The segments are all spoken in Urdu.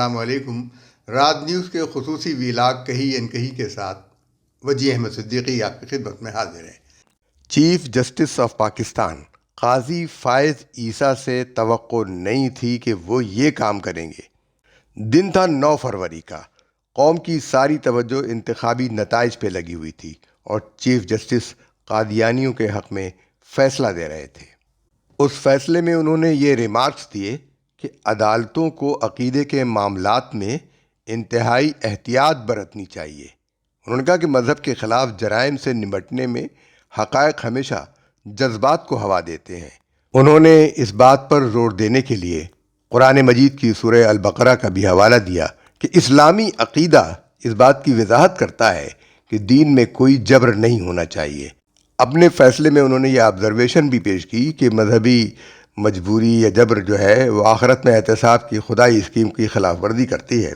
السلام علیکم۔ رات نیوز کے خصوصی ویلاگ کہی انکہی کے ساتھ وجی احمد صدیقی آپ کی خدمت میں حاضر ہے۔ چیف جسٹس آف پاکستان قاضی فائز عیسیٰ سے توقع نہیں تھی کہ وہ یہ کام کریں گے۔ دن تھا 9 فروری کا۔ قوم کی ساری توجہ انتخابی نتائج پہ لگی ہوئی تھی اور چیف جسٹس قادیانیوں کے حق میں فیصلہ دے رہے تھے۔ اس فیصلے میں انہوں نے یہ ریمارکس دیے کہ عدالتوں کو عقیدے کے معاملات میں انتہائی احتیاط برتنی چاہیے۔ انہوں نے کہا کہ مذہب کے خلاف جرائم سے نمٹنے میں حقائق ہمیشہ جذبات کو ہوا دیتے ہیں۔ انہوں نے اس بات پر زور دینے کے لیے قرآن مجید کی سورہ البقرہ کا بھی حوالہ دیا کہ اسلامی عقیدہ اس بات کی وضاحت کرتا ہے کہ دین میں کوئی جبر نہیں ہونا چاہیے۔ اپنے فیصلے میں انہوں نے یہ آبزرویشن بھی پیش کی کہ مذہبی مجبوری یا جبر جو ہے وہ آخرت میں احتساب کی خدائی اسکیم کی خلاف ورزی کرتی ہے۔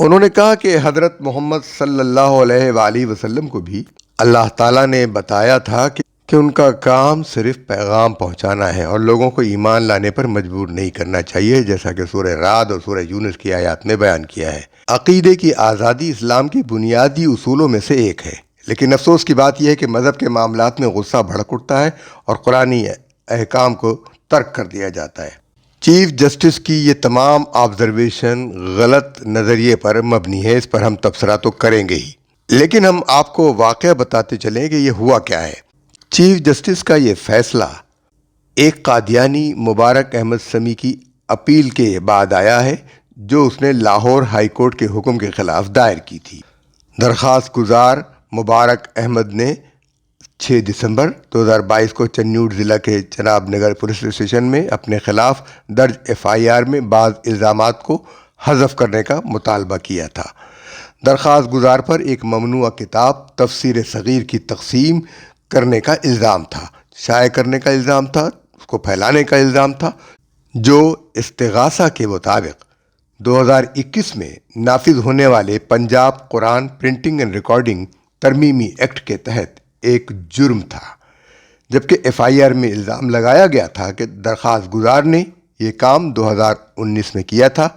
انہوں نے کہا کہ حضرت محمد صلی اللہ علیہ وآلہ وسلم کو بھی اللہ تعالیٰ نے بتایا تھا کہ ان کا کام صرف پیغام پہنچانا ہے اور لوگوں کو ایمان لانے پر مجبور نہیں کرنا چاہیے، جیسا کہ سورہ رعد اور سورہ یونس کی آیات میں بیان کیا ہے۔ عقیدے کی آزادی اسلام کے بنیادی اصولوں میں سے ایک ہے، لیکن افسوس کی بات یہ ہے کہ مذہب کے معاملات میں غصہ بھڑک اٹھتا ہے اور قرآنی احکام کو ترک کر دیا جاتا ہے۔ چیف جسٹس کی یہ تمام آبزرویشن غلط نظریے پر مبنی ہے، اس پر ہم تبصرہ تو کریں گے ہی، لیکن ہم آپ کو واقعہ بتاتے چلیں کہ یہ ہوا کیا ہے۔ چیف جسٹس کا یہ فیصلہ ایک قادیانی مبارک احمد سمیع کی اپیل کے بعد آیا ہے جو اس نے لاہور ہائی کورٹ کے حکم کے خلاف دائر کی تھی۔ درخواست گزار مبارک احمد نے 6 دسمبر 2022 کو چنیوٹ ضلع کے چناب نگر پولیس اسٹیشن میں اپنے خلاف درج FIR میں بعض الزامات کو حذف کرنے کا مطالبہ کیا تھا۔ درخواست گزار پر ایک ممنوعہ کتاب تفسیر صغیر کی تقسیم کرنے کا الزام تھا، شائع کرنے کا الزام تھا، اس کو پھیلانے کا الزام تھا، جو استغاثہ کے مطابق 2021 میں نافذ ہونے والے پنجاب قرآن پرنٹنگ اینڈ ریکارڈنگ ترمیمی ایکٹ کے تحت ایک جرم تھا، جبکہ FIR میں الزام لگایا گیا تھا کہ درخواست گزار نے یہ کام 2019 میں کیا تھا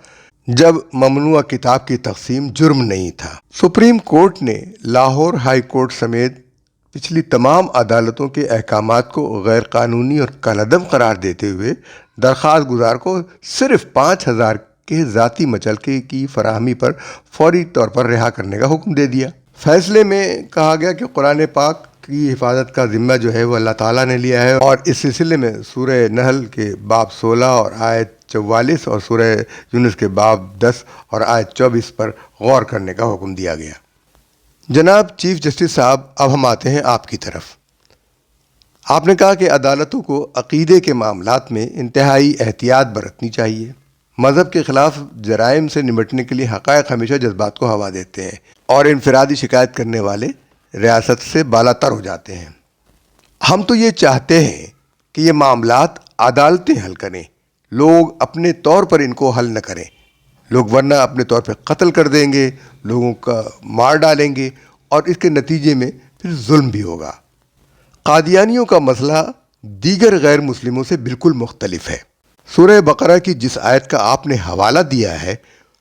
جب ممنوعہ کتاب کی تقسیم جرم نہیں تھا۔ سپریم کورٹ نے لاہور ہائی کورٹ سمیت پچھلی تمام عدالتوں کے احکامات کو غیر قانونی اور کالعدم قرار دیتے ہوئے درخواست گزار کو صرف 5,000 کے ذاتی مچلکے کی فراہمی پر فوری طور پر رہا کرنے کا حکم دے دیا۔ فیصلے میں کہا گیا کہ قرآن پاک کی حفاظت کا ذمہ جو ہے وہ اللہ تعالیٰ نے لیا ہے، اور اس سلسلے میں سورہ نحل کے باب 16 اور آیت 44 اور سورہ یونس کے باب 10 اور آیت 24 پر غور کرنے کا حکم دیا گیا۔ جناب چیف جسٹس صاحب، اب ہم آتے ہیں آپ کی طرف۔ آپ نے کہا کہ عدالتوں کو عقیدے کے معاملات میں انتہائی احتیاط برتنی چاہیے۔ مذہب کے خلاف جرائم سے نمٹنے کے لیے حقائق ہمیشہ جذبات کو ہوا دیتے ہیں اور انفرادی شکایت کرنے والے ریاست سے بالا تر ہو جاتے ہیں۔ ہم تو یہ چاہتے ہیں کہ یہ معاملات عدالتیں حل کریں، لوگ اپنے طور پر ان کو حل نہ کریں۔ لوگ ورنہ اپنے طور پہ قتل کر دیں گے، لوگوں کا مار ڈالیں گے اور اس کے نتیجے میں پھر ظلم بھی ہوگا۔ قادیانیوں کا مسئلہ دیگر غیر مسلموں سے بالکل مختلف ہے۔ سورہ بقرہ کی جس آیت کا آپ نے حوالہ دیا ہے،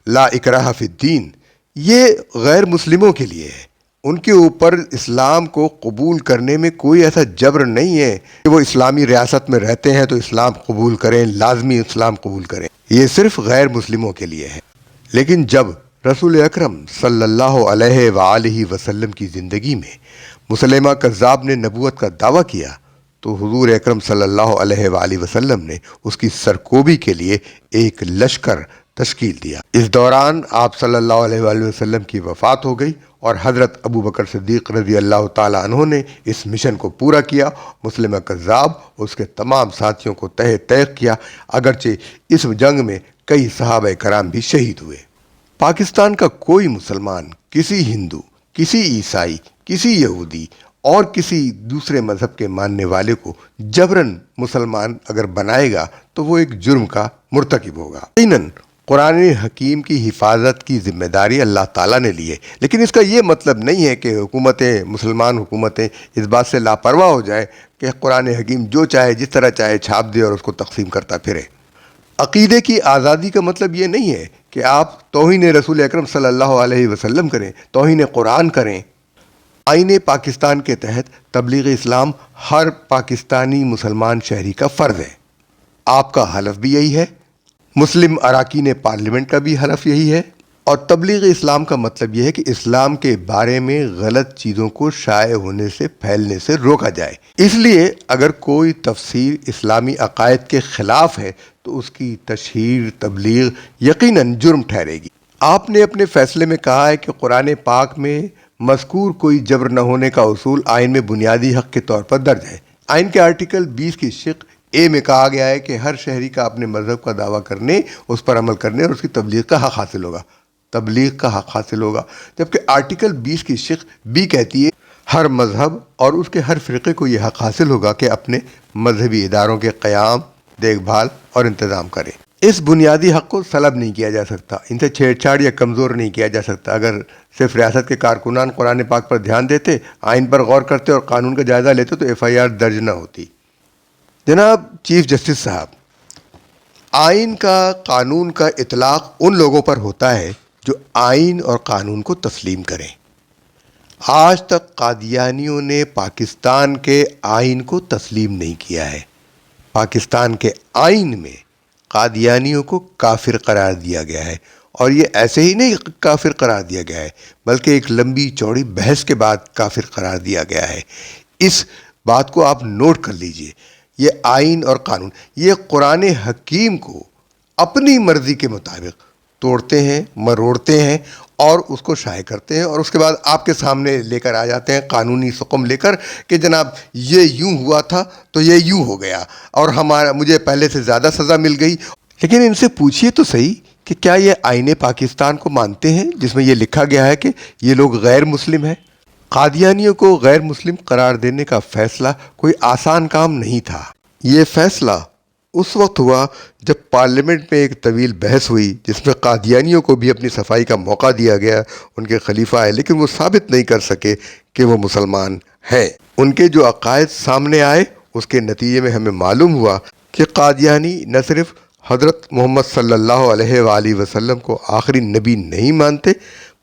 لا اکراہ فی الدین، یہ غیر مسلموں کے لیے ہے۔ ان کے اوپر اسلام کو قبول کرنے میں کوئی ایسا جبر نہیں ہے کہ وہ اسلامی ریاست میں رہتے ہیں تو اسلام قبول کریں، لازمی اسلام قبول کریں۔ یہ صرف غیر مسلموں کے لیے ہے۔ لیکن جب رسول اکرم صلی اللہ علیہ وآلہ وسلم کی زندگی میں مسلمہ کذاب نے نبوت کا دعویٰ کیا تو حضور اکرم صلی اللہ علیہ وآلہ وسلم نے اس کی سرکوبی کے لیے ایک لشکر تشکیل دیا۔ اس دوران آپ صلی اللہ علیہ وآلہ وسلم کی وفات ہو گئی اور حضرت ابو بکر صدیق رضی اللہ تعالیٰ عنہ نے اس مشن کو پورا کیا۔ مسلمہ کذاب اور اس کے تمام ساتھیوں کو تہہ تیغ کیا، اگرچہ اس جنگ میں کئی صحابہ کرام بھی شہید ہوئے۔ پاکستان کا کوئی مسلمان کسی ہندو، کسی عیسائی، کسی یہودی اور کسی دوسرے مذہب کے ماننے والے کو جبراً مسلمان اگر بنائے گا تو وہ ایک جرم کا مرتکب ہوگا۔ یقیناً قرآن حکیم کی حفاظت کی ذمہ داری اللہ تعالیٰ نے لی ہے، لیکن اس کا یہ مطلب نہیں ہے کہ مسلمان حکومتیں اس بات سے لاپرواہ ہو جائیں کہ قرآن حکیم جو چاہے جس طرح چاہے چھاپ دے اور اس کو تقسیم کرتا پھرے۔ عقیدے کی آزادی کا مطلب یہ نہیں ہے کہ آپ توہین رسول اکرم صلی اللہ علیہ وسلم کریں، توہین قرآن کریں۔ آئین پاکستان کے تحت تبلیغ اسلام ہر پاکستانی مسلمان شہری کا فرض ہے۔ آپ کا حلف بھی یہی ہے، مسلم اراکین پارلیمنٹ کا بھی حلف یہی ہے، اور تبلیغ اسلام کا مطلب یہ ہے کہ اسلام کے بارے میں غلط چیزوں کو شائع ہونے سے، پھیلنے سے روکا جائے۔ اس لیے اگر کوئی تفسیر اسلامی عقائد کے خلاف ہے تو اس کی تشہیر، تبلیغ یقیناً جرم ٹھہرے گی۔ آپ نے اپنے فیصلے میں کہا ہے کہ قرآن پاک میں مذکور کوئی جبر نہ ہونے کا اصول آئین میں بنیادی حق کے طور پر درج ہے۔ آئین کے آرٹیکل 20 کی شق اے میں کہا گیا ہے کہ ہر شہری کا اپنے مذہب کا دعویٰ کرنے، اس پر عمل کرنے اور اس کی تبلیغ کا حق حاصل ہوگا۔ تبلیغ کا حق حاصل ہوگا، جبکہ آرٹیکل 20 کی شق بی کہتی ہے ہر مذہب اور اس کے ہر فرقے کو یہ حق حاصل ہوگا کہ اپنے مذہبی اداروں کے قیام، دیکھ بھال اور انتظام کرے۔ اس بنیادی حق کو سلب نہیں کیا جا سکتا، ان سے چھیڑ چھاڑ یا کمزور نہیں کیا جا سکتا۔ اگر صرف ریاست کے کارکنان قرآن پاک پر دھیان دیتے، آئین پر غور کرتے اور قانون کا جائزہ لیتے تو FIR درج نہ ہوتی۔ جناب چیف جسٹس صاحب، آئین کا، قانون کا اطلاق ان لوگوں پر ہوتا ہے جو آئین اور قانون کو تسلیم کریں۔ آج تک قادیانیوں نے پاکستان کے آئین کو تسلیم نہیں کیا ہے۔ پاکستان کے آئین میں قادیانیوں کو کافر قرار دیا گیا ہے، اور یہ ایسے ہی نہیں کافر قرار دیا گیا ہے، بلکہ ایک لمبی چوڑی بحث کے بعد کافر قرار دیا گیا ہے۔ اس بات کو آپ نوٹ کر لیجئے، یہ آئین اور قانون، یہ قرآن حکیم کو اپنی مرضی کے مطابق توڑتے ہیں، مروڑتے ہیں اور اس کو شائع کرتے ہیں، اور اس کے بعد آپ کے سامنے لے کر آ جاتے ہیں قانونی سقم لے کر کہ جناب یہ یوں ہوا تھا تو یہ یوں ہو گیا، اور مجھے پہلے سے زیادہ سزا مل گئی۔ لیکن ان سے پوچھئے تو صحیح کہ کیا یہ آئین پاکستان کو مانتے ہیں جس میں یہ لکھا گیا ہے کہ یہ لوگ غیر مسلم ہیں؟ قادیانیوں کو غیر مسلم قرار دینے کا فیصلہ کوئی آسان کام نہیں تھا۔ یہ فیصلہ اس وقت ہوا جب پارلیمنٹ میں ایک طویل بحث ہوئی جس میں قادیانیوں کو بھی اپنی صفائی کا موقع دیا گیا۔ ان کے خلیفہ آئے لیکن وہ ثابت نہیں کر سکے کہ وہ مسلمان ہیں۔ ان کے جو عقائد سامنے آئے اس کے نتیجے میں ہمیں معلوم ہوا کہ قادیانی نہ صرف حضرت محمد صلی اللہ علیہ وآلہ وسلم کو آخری نبی نہیں مانتے،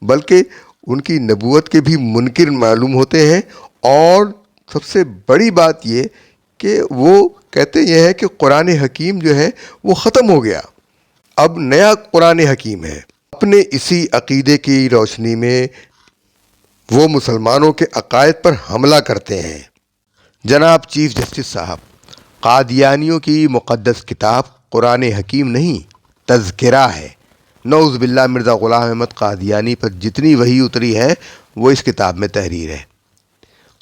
بلکہ ان کی نبوت کے بھی منکر معلوم ہوتے ہیں، اور سب سے بڑی بات یہ کہ وہ کہتے یہ ہے کہ قرآن حکیم جو ہے وہ ختم ہو گیا، اب نیا قرآن حکیم ہے۔ اپنے اسی عقیدے کی روشنی میں وہ مسلمانوں کے عقائد پر حملہ کرتے ہیں۔ جناب چیف جسٹس صاحب، قادیانیوں کی مقدس کتاب قرآن حکیم نہیں، تذکرہ ہے۔ نعوذ باللہ، مرزا غلام احمد قادیانی پر جتنی وحی اتری ہے وہ اس کتاب میں تحریر ہے۔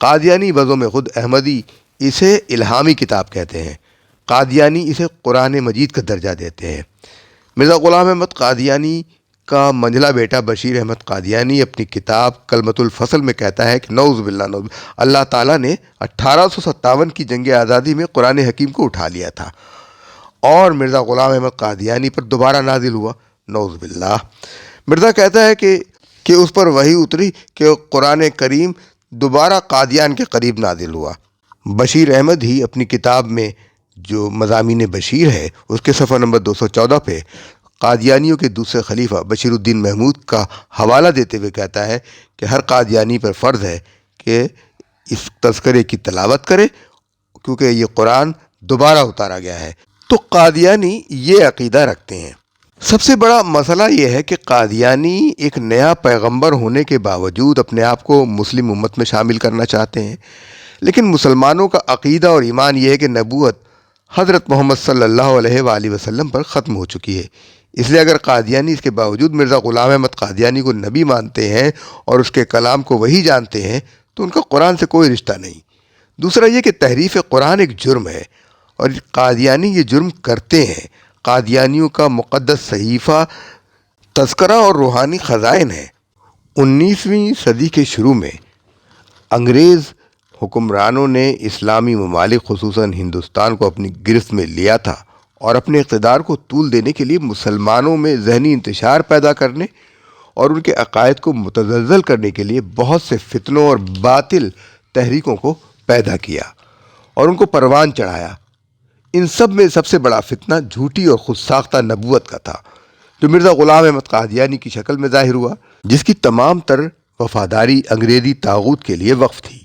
قادیانی بزم میں خود احمدی اسے الہامی کتاب کہتے ہیں، قادیانی اسے قرآن مجید کا درجہ دیتے ہیں۔ مرزا غلام احمد قادیانی کا منجلا بیٹا بشیر احمد قادیانی اپنی کتاب کلمۃ الفصل میں کہتا ہے کہ نعوذ باللہ، اللہ تعالیٰ نے 1857 کی جنگ آزادی میں قرآن حکیم کو اٹھا لیا تھا اور مرزا غلام احمد قادیانی پر دوبارہ نازل ہوا، نعوذ باللہ۔ مرزا کہتا ہے کہ اس پر وحی اتری کہ قرآن کریم دوبارہ قادیان کے قریب نازل ہوا۔ بشیر احمد ہی اپنی کتاب میں جو مضامین بشیر ہے اس کے صفحہ نمبر 214 پہ قادیانیوں کے دوسرے خلیفہ بشیر الدین محمود کا حوالہ دیتے ہوئے کہتا ہے کہ ہر قادیانی پر فرض ہے کہ اس تذکرے کی تلاوت کرے کیونکہ یہ قرآن دوبارہ اتارا گیا ہے۔ تو قادیانی یہ عقیدہ رکھتے ہیں۔ سب سے بڑا مسئلہ یہ ہے کہ قادیانی ایک نیا پیغمبر ہونے کے باوجود اپنے آپ کو مسلم امت میں شامل کرنا چاہتے ہیں، لیکن مسلمانوں کا عقیدہ اور ایمان یہ ہے کہ نبوت حضرت محمد صلی اللہ علیہ وآلہ وسلم پر ختم ہو چکی ہے۔ اس لیے اگر قادیانی اس کے باوجود مرزا غلام احمد قادیانی کو نبی مانتے ہیں اور اس کے کلام کو وہی جانتے ہیں تو ان کا قرآن سے کوئی رشتہ نہیں۔ دوسرا یہ کہ تحریف قرآن ایک جرم ہے اور قادیانی یہ جرم کرتے ہیں۔ قادیانیوں کا مقدس صحیفہ تذکرہ اور روحانی خزائن ہے۔ 19ویں صدی کے شروع میں انگریز حکمرانوں نے اسلامی ممالک خصوصاً ہندوستان کو اپنی گرفت میں لیا تھا اور اپنے اقتدار کو طول دینے کے لیے مسلمانوں میں ذہنی انتشار پیدا کرنے اور ان کے عقائد کو متزلزل کرنے کے لیے بہت سے فتنوں اور باطل تحریکوں کو پیدا کیا اور ان کو پروان چڑھایا۔ ان سب میں سب سے بڑا فتنہ جھوٹی اور خود ساختہ نبوت کا تھا، جو مرزا غلام احمد قادیانی کی شکل میں ظاہر ہوا، جس کی تمام تر وفاداری انگریزی طاغوت کے لیے وقف تھی۔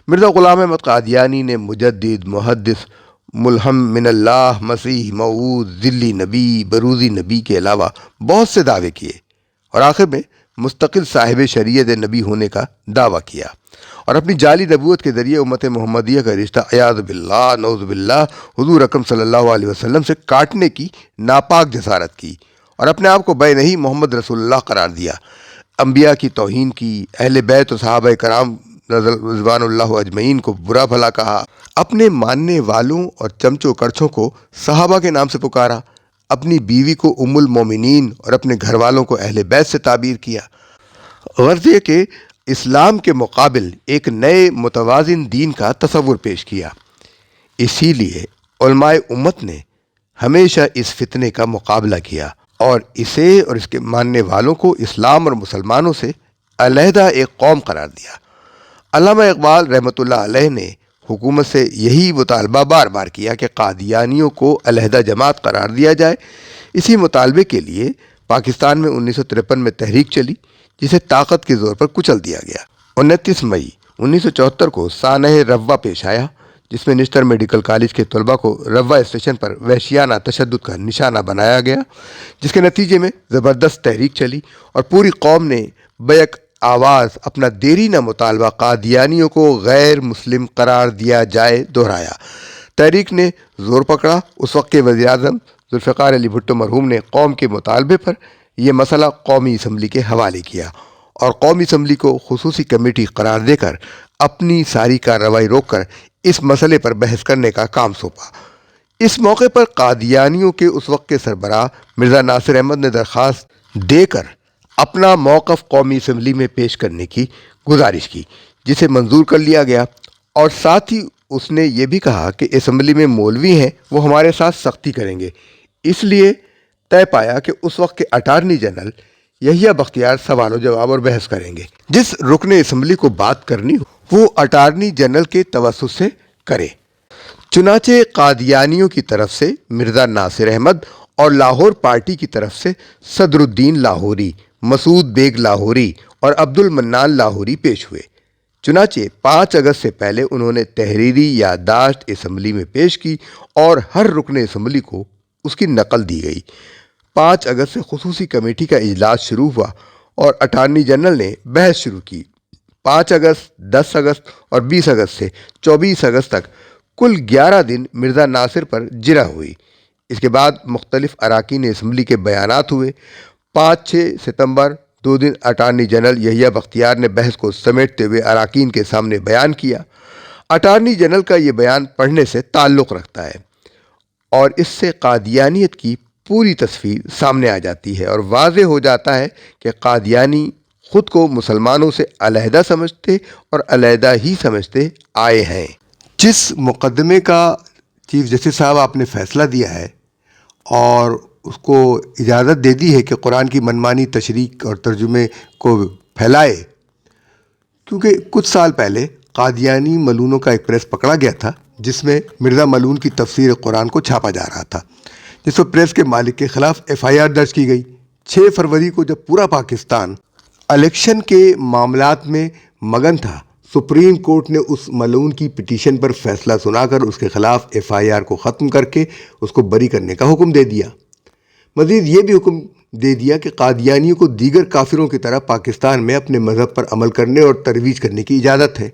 مرزا غلام احمد قادیانی نے مجدد، محدث، ملہم من اللہ، مسیح موعود، ذلی نبی، بروزی نبی کے علاوہ بہت سے دعوے کیے اور آخر میں مستقل صاحب شریعت نبی ہونے کا دعویٰ کیا اور اپنی جعلی نبوت کے ذریعے امت محمدیہ کا رشتہ اعاذ باللہ نعوذ باللہ حضور اکرم صلی اللہ علیہ وسلم سے کاٹنے کی ناپاک جسارت کی اور اپنے آپ کو بے نہیں محمد رسول اللہ قرار دیا، انبیاء کی توہین کی، اہل بیت و صحابہ کرام رضوان اللہ اجمعین کو برا بھلا کہا، اپنے ماننے والوں اور چمچوں کرچھوں کو صحابہ کے نام سے پکارا، اپنی بیوی کو ام المومنین اور اپنے گھر والوں کو اہل بیت سے تعبیر کیا۔ غرض یہ کہ اسلام کے مقابل ایک نئے متوازن دین کا تصور پیش کیا۔ اسی لیے علماء امت نے ہمیشہ اس فتنے کا مقابلہ کیا اور اسے اور اس کے ماننے والوں کو اسلام اور مسلمانوں سے علیحدہ ایک قوم قرار دیا۔ علامہ اقبال رحمۃ اللہ علیہ نے حکومت سے یہی مطالبہ بار بار کیا کہ قادیانیوں کو علیحدہ جماعت قرار دیا جائے۔ اسی مطالبے کے لیے پاکستان میں 1953 میں تحریک چلی، جسے طاقت کے زور پر کچل دیا گیا۔ 29 مئی 1974 کو سانحہ روا پیش آیا، جس میں نشتر میڈیکل کالج کے طلباء کو روا اسٹیشن پر وحشیانہ تشدد کا نشانہ بنایا گیا، جس کے نتیجے میں زبردست تحریک چلی اور پوری قوم نے بیک آواز اپنا دیرینہ مطالبہ قادیانیوں کو غیر مسلم قرار دیا جائے دہرایا۔ تحریک نے زور پکڑا۔ اس وقت کے وزیر اعظم ذوالفقار علی بھٹو مرحوم نے قوم کے مطالبے پر یہ مسئلہ قومی اسمبلی کے حوالے کیا اور قومی اسمبلی کو خصوصی کمیٹی قرار دے کر اپنی ساری کارروائی روک کر اس مسئلے پر بحث کرنے کا کام سونپا۔ اس موقع پر قادیانیوں کے اس وقت کے سربراہ مرزا ناصر احمد نے درخواست دے کر اپنا موقف قومی اسمبلی میں پیش کرنے کی گزارش کی، جسے منظور کر لیا گیا اور ساتھ ہی اس نے یہ بھی کہا کہ اسمبلی میں مولوی ہیں، وہ ہمارے ساتھ سختی کریں گے۔ اس لیے طے پایا کہ اس وقت کے اٹارنی جنرل یحییٰ بختیار سوال و جواب اور بحث کریں گے۔ جس رکن اسمبلی کو بات کرنی ہو وہ اٹارنی جنرل کے توسط سے کرے۔ چنانچہ قادیانیوں کی طرف سے مرزا ناصر احمد اور لاہور پارٹی کی طرف سے صدر الدین لاہوری، مسعود بیگ لاہوری اور عبد المنان لاہوری پیش ہوئے۔ چنانچہ 5 اگست سے پہلے انہوں نے تحریری یادداشت اسمبلی میں پیش کی اور ہر رکن اسمبلی کو اس کی نقل دی گئی۔ 5 اگست سے خصوصی کمیٹی کا اجلاس شروع ہوا اور اٹارنی جنرل نے بحث شروع کی۔ 5 اگست، 10 اگست اور 20 اگست سے 24 اگست تک کل 11 دن مرزا ناصر پر جرح ہوئی۔ اس کے بعد مختلف اراکین اسمبلی کے بیانات ہوئے۔ 5-6 ستمبر 2 دن اٹارنی جنرل یحییٰ بختیار نے بحث کو سمیٹتے ہوئے اراکین کے سامنے بیان کیا۔ اٹارنی جنرل کا یہ بیان پڑھنے سے تعلق رکھتا ہے اور اس سے قادیانیت کی پوری تصویر سامنے آ جاتی ہے اور واضح ہو جاتا ہے کہ قادیانی خود کو مسلمانوں سے علیحدہ سمجھتے اور علیحدہ ہی سمجھتے آئے ہیں۔ جس مقدمے کا چیف جسٹس صاحب آپ نے فیصلہ دیا ہے اور اس کو اجازت دے دی ہے کہ قرآن کی منمانی تشریح اور ترجمے کو پھیلائے، کیونکہ کچھ سال پہلے قادیانی ملونوں کا ایک پریس پکڑا گیا تھا جس میں مرزا ملون کی تفسیر قرآن کو چھاپا جا رہا تھا، جس پر پریس کے مالک کے خلاف FIR درج کی گئی۔ 6 فروری کو جب پورا پاکستان الیکشن کے معاملات میں مگن تھا، سپریم کورٹ نے اس ملون کی پٹیشن پر فیصلہ سنا کر اس کے خلاف FIR کو ختم کر کے اس کو بری کرنے کا حکم دے دیا۔ مزید یہ بھی حکم دے دیا کہ قادیانیوں کو دیگر کافروں کی طرح پاکستان میں اپنے مذہب پر عمل کرنے اور ترویج کرنے کی اجازت ہے۔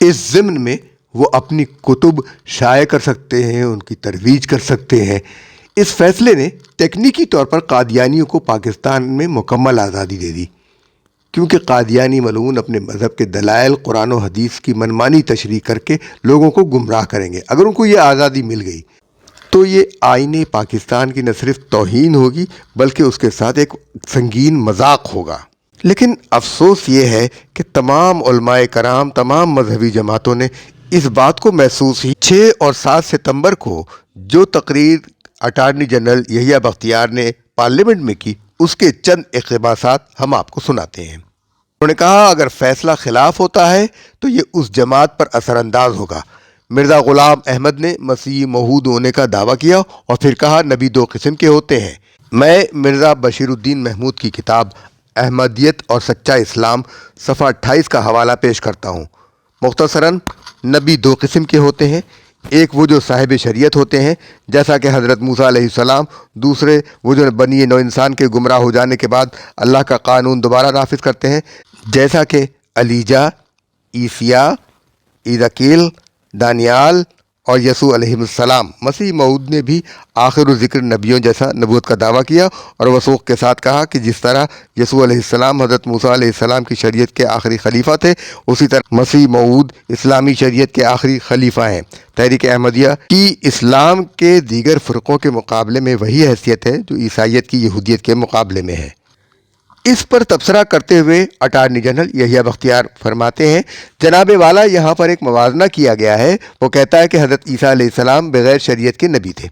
اس ضمن میں وہ اپنی کتب شائع کر سکتے ہیں، ان کی ترویج کر سکتے ہیں۔ اس فیصلے نے تکنیکی طور پر قادیانیوں کو پاکستان میں مکمل آزادی دے دی، کیونکہ قادیانی ملعون اپنے مذہب کے دلائل قرآن و حدیث کی منمانی تشریح کر کے لوگوں کو گمراہ کریں گے۔ اگر ان کو یہ آزادی مل گئی تو یہ آئین پاکستان کی نہ صرف توہین ہوگی بلکہ اس کے ساتھ ایک سنگین مذاق ہوگا۔ لیکن افسوس یہ ہے کہ تمام علماء کرام، تمام مذہبی جماعتوں نے اس بات کو محسوس ہی 6 اور 7 ستمبر کو جو تقریر اٹارنی جنرل یحییٰ بختیار نے پارلیمنٹ میں کی، اس کے چند اقتباسات ہم آپ کو سناتے ہیں۔ انہوں نے کہا اگر فیصلہ خلاف ہوتا ہے تو یہ اس جماعت پر اثر انداز ہوگا۔ مرزا غلام احمد نے مسیح موعود ہونے کا دعویٰ کیا اور پھر کہا نبی 2 قسم کے ہوتے ہیں، میں مرزا بشیر الدین محمود کی کتاب احمدیت اور سچا اسلام صفحہ 28 کا حوالہ پیش کرتا ہوں۔ مختصراً، نبی دو قسم کے ہوتے ہیں، ایک وہ جو صاحب شریعت ہوتے ہیں جیسا کہ حضرت موسیٰ علیہ السلام، دوسرے وہ جو بنی نوع انسان کے گمراہ ہو جانے کے بعد اللہ کا قانون دوبارہ نافذ کرتے ہیں، جیسا کہ علیجہ، عیسیٰ، ایزکیل، دانیال اور یسوع علیہ السلام۔ مسیح موعود نے بھی آخر الذکر نبیوں جیسا نبوت کا دعویٰ کیا اور وثوق کے ساتھ کہا کہ جس طرح یسوع علیہ السلام حضرت موسیٰ علیہ السلام کی شریعت کے آخری خلیفہ تھے، اسی طرح مسیح موعود اسلامی شریعت کے آخری خلیفہ ہیں۔ تحریک احمدیہ کی اسلام کے دیگر فرقوں کے مقابلے میں وہی حیثیت ہے جو عیسائیت کی یہودیت کے مقابلے میں ہے۔ اس پر تبصرہ کرتے ہوئے اٹارنی جنرل یحییٰ بختیار فرماتے ہیں، جناب والا یہاں پر ایک موازنہ کیا گیا ہے۔ وہ کہتا ہے کہ حضرت عیسیٰ علیہ السلام بغیر شریعت کے نبی تھے،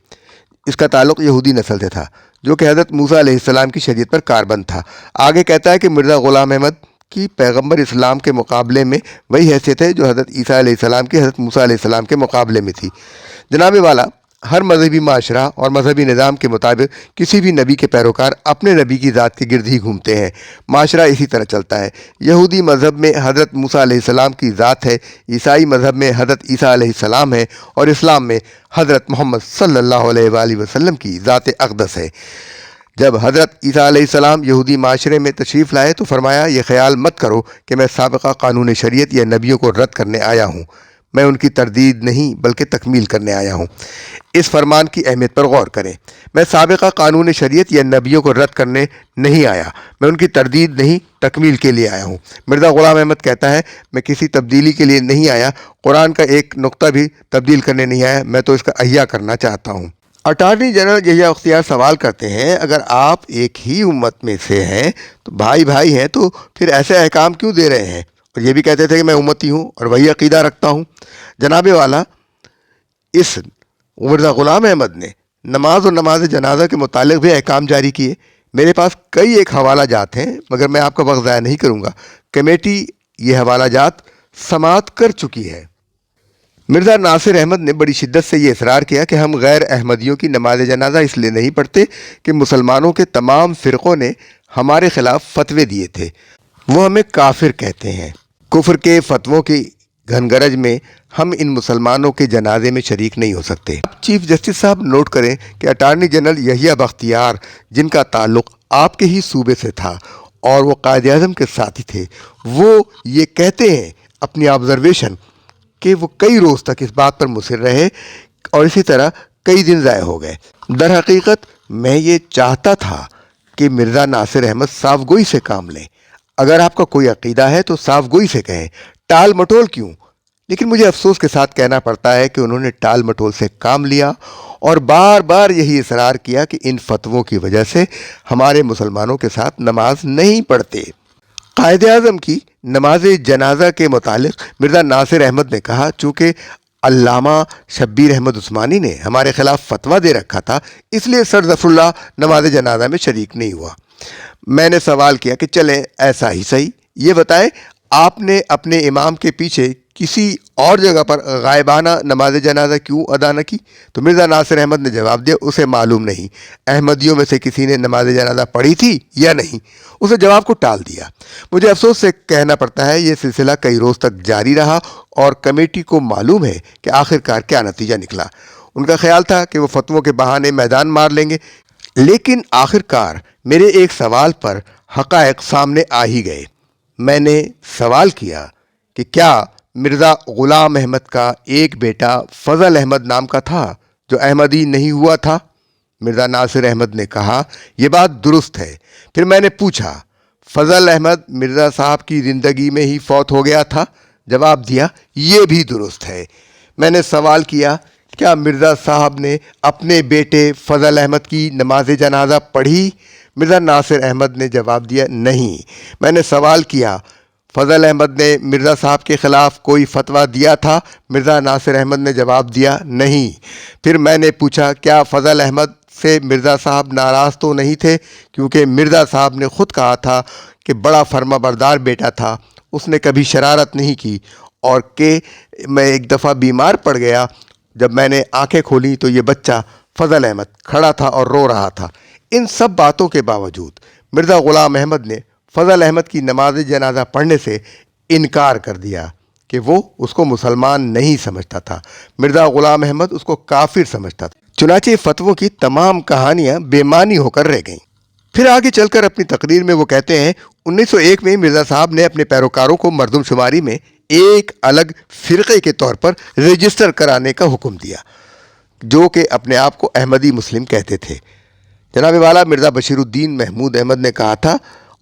اس کا تعلق یہودی نسل سے تھا جو کہ حضرت موسیٰ علیہ السلام کی شریعت پر کاربند تھا۔ آگے کہتا ہے کہ مرزا غلام احمد کی پیغمبر اسلام کے مقابلے میں وہی حیثیت ہے جو حضرت عیسیٰ علیہ السلام کی حضرت موسیٰ علیہ السلام کے مقابلے میں تھی۔ جناب والا، ہر مذہبی معاشرہ اور مذہبی نظام کے مطابق کسی بھی نبی کے پیروکار اپنے نبی کی ذات کے گرد ہی گھومتے ہیں۔ معاشرہ اسی طرح چلتا ہے۔ یہودی مذہب میں حضرت موسیٰ علیہ السلام کی ذات ہے، عیسائی مذہب میں حضرت عیسیٰ علیہ السلام ہے، اور اسلام میں حضرت محمد صلی اللہ علیہ وآلہ وسلم کی ذات اقدس ہے۔ جب حضرت عیسیٰ علیہ السلام یہودی معاشرے میں تشریف لائے تو فرمایا، یہ خیال مت کرو کہ میں سابقہ قانون شریعت یا نبیوں کو رد کرنے آیا ہوں، میں ان کی تردید نہیں بلکہ تکمیل کرنے آیا ہوں۔ اس فرمان کی اہمیت پر غور کریں۔ میں سابقہ قانون شریعت یا نبیوں کو رد کرنے نہیں آیا، میں ان کی تردید نہیں تکمیل کے لیے آیا ہوں۔ مرزا غلام احمد کہتا ہے، میں کسی تبدیلی کے لیے نہیں آیا، قرآن کا ایک نقطہ بھی تبدیل کرنے نہیں آیا، میں تو اس کا احیا کرنا چاہتا ہوں۔ اٹارنی جنرل یحییٰ بختیار سوال کرتے ہیں، اگر آپ ایک ہی امت میں سے ہیں تو بھائی بھائی ہیں، تو پھر ایسے احکام کیوں دے رہے ہیں؟ اور یہ بھی کہتے تھے کہ میں امتی ہوں اور وہی عقیدہ رکھتا ہوں۔ جناب والا، اس مرزا غلام احمد نے نماز اور نماز جنازہ کے متعلق بھی احکام جاری کیے۔ میرے پاس کئی ایک حوالہ جات ہیں، مگر میں آپ کا وقت ضائع نہیں کروں گا۔ کمیٹی یہ حوالہ جات سماعت کر چکی ہے۔ مرزا ناصر احمد نے بڑی شدت سے یہ اصرار کیا کہ ہم غیر احمدیوں کی نماز جنازہ اس لیے نہیں پڑھتے کہ مسلمانوں کے تمام فرقوں نے ہمارے خلاف فتوے دیے تھے، وہ ہمیں کافر کہتے ہیں۔ کفر کے فتووں کی گھن گرج میں ہم ان مسلمانوں کے جنازے میں شریک نہیں ہو سکتے۔ چیف جسٹس صاحب نوٹ کریں کہ اٹارنی جنرل یحییٰ بختیار، جن کا تعلق آپ کے ہی صوبے سے تھا اور وہ قائد اعظم کے ساتھی تھے، وہ یہ کہتے ہیں اپنی آبزرویشن کہ وہ کئی روز تک اس بات پر مصر رہے اور اسی طرح کئی دن ضائع ہو گئے۔ در حقیقت میں یہ چاہتا تھا کہ مرزا ناصر احمد صاف گوئی سے کام لیں۔ اگر آپ کا کوئی عقیدہ ہے تو صاف گوئی سے کہیں، ٹال مٹول کیوں؟ لیکن مجھے افسوس کے ساتھ کہنا پڑتا ہے کہ انہوں نے ٹال مٹول سے کام لیا اور بار بار یہی اصرار کیا کہ ان فتووں کی وجہ سے ہمارے مسلمانوں کے ساتھ نماز نہیں پڑھتے۔ قائد اعظم کی نماز جنازہ کے متعلق مرزا ناصر احمد نے کہا، چونکہ علامہ شبیر احمد عثمانی نے ہمارے خلاف فتویٰ دے رکھا تھا، اس لیے سر ظفر اللہ نماز جنازہ میں شریک نہیں ہوا۔ میں نے سوال کیا کہ چلیں ایسا ہی صحیح، یہ بتائیں آپ نے اپنے امام کے پیچھے کسی اور جگہ پر غائبانہ نماز جنازہ کیوں ادا نہ کی؟ تو مرزا ناصر احمد نے جواب دیا، اسے معلوم نہیں احمدیوں میں سے کسی نے نماز جنازہ پڑھی تھی یا نہیں۔ اسے جواب کو ٹال دیا۔ مجھے افسوس سے کہنا پڑتا ہے یہ سلسلہ کئی روز تک جاری رہا اور کمیٹی کو معلوم ہے کہ آخرکار کیا نتیجہ نکلا۔ ان کا خیال تھا کہ وہ فتووں کے بہانے میدان مار لیں گے، لیکن آخرکار میرے ایک سوال پر حقائق سامنے آ ہی گئے۔ میں نے سوال کیا کہ کیا مرزا غلام احمد کا ایک بیٹا فضل احمد نام کا تھا جو احمدی نہیں ہوا تھا؟ مرزا ناصر احمد نے کہا، یہ بات درست ہے۔ پھر میں نے پوچھا، فضل احمد مرزا صاحب کی زندگی میں ہی فوت ہو گیا تھا؟ جواب دیا، یہ بھی درست ہے۔ میں نے سوال کیا، کیا مرزا صاحب نے اپنے بیٹے فضل احمد کی نماز جنازہ پڑھی؟ مرزا ناصر احمد نے جواب دیا، نہیں۔ میں نے سوال کیا، فضل احمد نے مرزا صاحب کے خلاف کوئی فتویٰ دیا تھا؟ مرزا ناصر احمد نے جواب دیا، نہیں۔ پھر میں نے پوچھا، کیا فضل احمد سے مرزا صاحب ناراض تو نہیں تھے؟ کیونکہ مرزا صاحب نے خود کہا تھا کہ بڑا فرما بردار بیٹا تھا، اس نے کبھی شرارت نہیں کی، اور کہ میں ایک دفعہ بیمار پڑ گیا، جب میں نے آنکھیں کھولیں تو یہ بچہ فضل احمد کھڑا تھا اور رو رہا تھا۔ ان سب باتوں کے باوجود مرزا غلام احمد نے فضل احمد کی نماز جنازہ پڑھنے سے انکار کر دیا کہ وہ اس کو مسلمان نہیں سمجھتا تھا۔ مرزا غلام احمد اس کو کافر سمجھتا تھا۔ چنانچہ فتووں کی تمام کہانیاں بے معنی ہو کر رہ گئیں۔ پھر آگے چل کر اپنی تقریر میں وہ کہتے ہیں 1901 میں مرزا صاحب نے اپنے پیروکاروں کو مردم شماری میں ایک الگ فرقے کے طور پر رجسٹر کرانے کا حکم دیا، جو کہ اپنے آپ کو احمدی مسلم کہتے تھے۔ جناب والا مرزا بشیر الدین محمود احمد نے کہا تھا،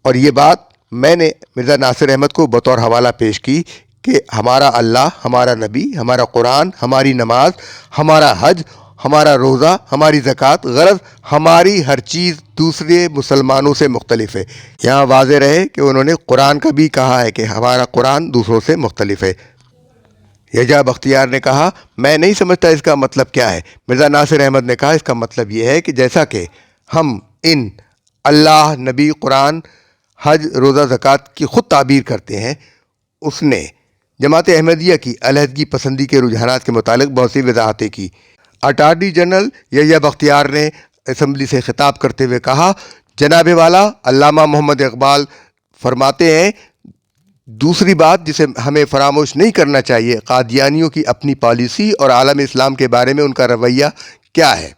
اور یہ بات میں نے مرزا ناصر احمد کو بطور حوالہ پیش کی، کہ ہمارا اللہ، ہمارا نبی، ہمارا قرآن، ہماری نماز، ہمارا حج، ہمارا روزہ، ہماری زکوٰۃ، غرض ہماری ہر چیز دوسرے مسلمانوں سے مختلف ہے۔ یہاں واضح رہے کہ انہوں نے قرآن کا بھی کہا ہے کہ ہمارا قرآن دوسروں سے مختلف ہے۔ یجا بختیار نے کہا، میں نہیں سمجھتا اس کا مطلب کیا ہے۔ مرزا ناصر احمد نے کہا، اس کا مطلب یہ ہے کہ جیسا کہ ہم ان اللہ، نبی، قرآن، حج، روزہ، زکوٰۃ کی خود تعبیر کرتے ہیں، اس نے جماعت احمدیہ کی علیحدگی پسندی کے رجحانات کے متعلق بہت سی وضاحتیں کی۔ اٹارنی جنرل یحییٰ بختیار نے اسمبلی سے خطاب کرتے ہوئے کہا، جناب والا علامہ محمد اقبال فرماتے ہیں، دوسری بات جسے ہمیں فراموش نہیں کرنا چاہیے، قادیانیوں کی اپنی پالیسی اور عالم اسلام کے بارے میں ان کا رویہ کیا ہے۔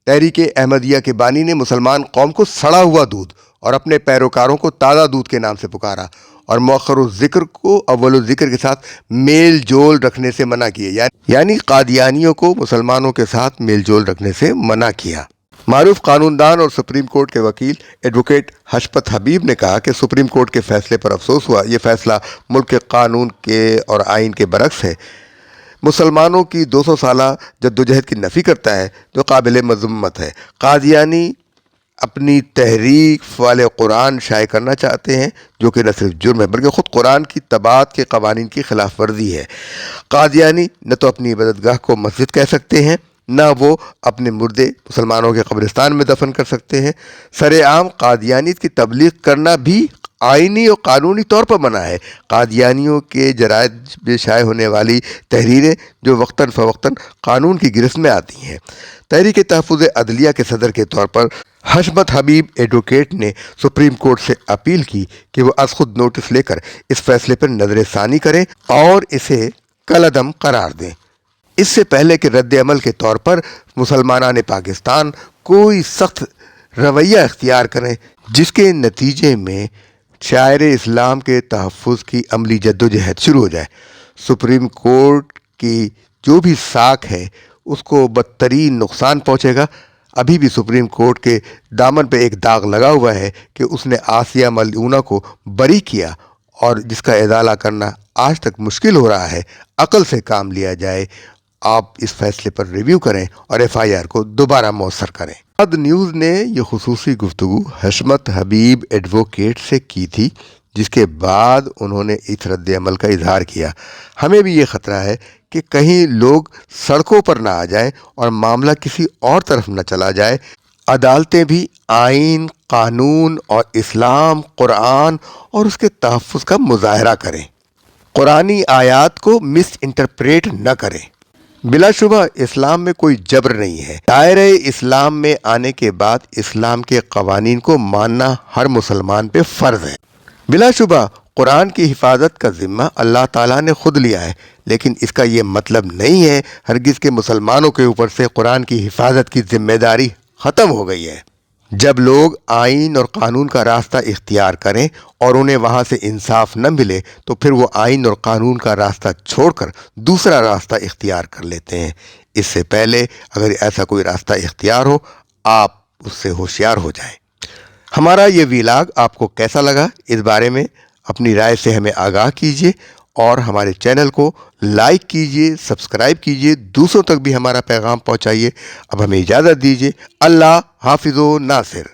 تحریک احمدیہ کے بانی نے مسلمان قوم کو سڑا ہوا دودھ اور اپنے پیروکاروں کو تازہ دودھ کے نام سے پکارا، اور مؤخر الذکر کو اول الذکر کے ساتھ میل جول رکھنے سے منع کیے، یعنی قادیانیوں کو مسلمانوں کے ساتھ میل جول رکھنے سے منع کیا۔ معروف قانون دان اور سپریم کورٹ کے وکیل ایڈوکیٹ حشمت حبیب نے کہا کہ سپریم کورٹ کے فیصلے پر افسوس ہوا، یہ فیصلہ ملک کے قانون کے اور آئین کے برعکس ہے، مسلمانوں کی 200 سالہ جدوجہد کی نفی کرتا ہے، جو قابل مذمت ہے۔ قادیانی اپنی تحریک فعال قرآن شائع کرنا چاہتے ہیں، جو کہ نہ صرف جرم ہے بلکہ خود قرآن کی طباعت کے قوانین کی خلاف ورزی ہے۔ قادیانی نہ تو اپنی عبادت گاہ کو مسجد کہہ سکتے ہیں، نہ وہ اپنے مردے مسلمانوں کے قبرستان میں دفن کر سکتے ہیں۔ سر عام قادیانیت کی تبلیغ کرنا بھی آئینی اور قانونی طور پر منع ہے۔ قادیانیوں کے جرائد میں شائع ہونے والی تحریریں جو وقتاً فوقتاً قانون کی گرفت میں آتی ہیں۔ تحریک تحفظ عدلیہ کے صدر کے طور پر حشمت حبیب ایڈوکیٹ نے سپریم کورٹ سے اپیل کی کہ وہ از خود نوٹس لے کر اس فیصلے پر نظر ثانی کریں اور اسے کالعدم قرار دیں، اس سے پہلے کہ رد عمل کے طور پر مسلمانان پاکستان کوئی سخت رویہ اختیار کریں، جس کے نتیجے میں شاعر اسلام کے تحفظ کی عملی جدوجہد شروع ہو جائے۔ سپریم کورٹ کی جو بھی ساکھ ہے اس کو بدترین نقصان پہنچے گا۔ ابھی بھی سپریم کورٹ کے دامن پہ ایک داغ لگا ہوا ہے کہ اس نے آسیہ ملعونہ کو بری کیا، اور جس کا ازالہ کرنا آج تک مشکل ہو رہا ہے۔ عقل سے کام لیا جائے۔ آپ اس فیصلے پر ریویو کریں اور FIR کو دوبارہ مؤثر کریں۔ بعد نیوز نے یہ خصوصی گفتگو حشمت حبیب ایڈوکیٹ سے کی تھی، جس کے بعد انہوں نے اس رد عمل کا اظہار کیا۔ ہمیں بھی یہ خطرہ ہے کہ کہیں لوگ سڑکوں پر نہ آ جائیں اور معاملہ کسی اور طرف نہ چلا جائے۔ عدالتیں بھی آئین، قانون اور اسلام، قرآن اور اس کے تحفظ کا مظاہرہ کریں، قرآنی آیات کو مس انٹرپریٹ نہ کریں۔ بلا شبہ اسلام میں کوئی جبر نہیں ہے۔ دائرہ اسلام میں آنے کے بعد اسلام کے قوانین کو ماننا ہر مسلمان پہ فرض ہے۔ بلا شبہ قرآن کی حفاظت کا ذمہ اللہ تعالیٰ نے خود لیا ہے، لیکن اس کا یہ مطلب نہیں ہے ہرگز کہ مسلمانوں کے اوپر سے قرآن کی حفاظت کی ذمہ داری ختم ہو گئی ہے۔ جب لوگ آئین اور قانون کا راستہ اختیار کریں اور انہیں وہاں سے انصاف نہ ملے تو پھر وہ آئین اور قانون کا راستہ چھوڑ کر دوسرا راستہ اختیار کر لیتے ہیں۔ اس سے پہلے اگر ایسا کوئی راستہ اختیار ہو، آپ اس سے ہوشیار ہو جائیں۔ ہمارا یہ ویلاگ آپ کو کیسا لگا، اس بارے میں اپنی رائے سے ہمیں آگاہ کیجیے، اور ہمارے چینل کو لائک کیجیے، سبسکرائب کیجیے، دوسروں تک بھی ہمارا پیغام پہنچائیے۔ اب ہمیں اجازت دیجیے۔ اللہ حافظ و ناصر۔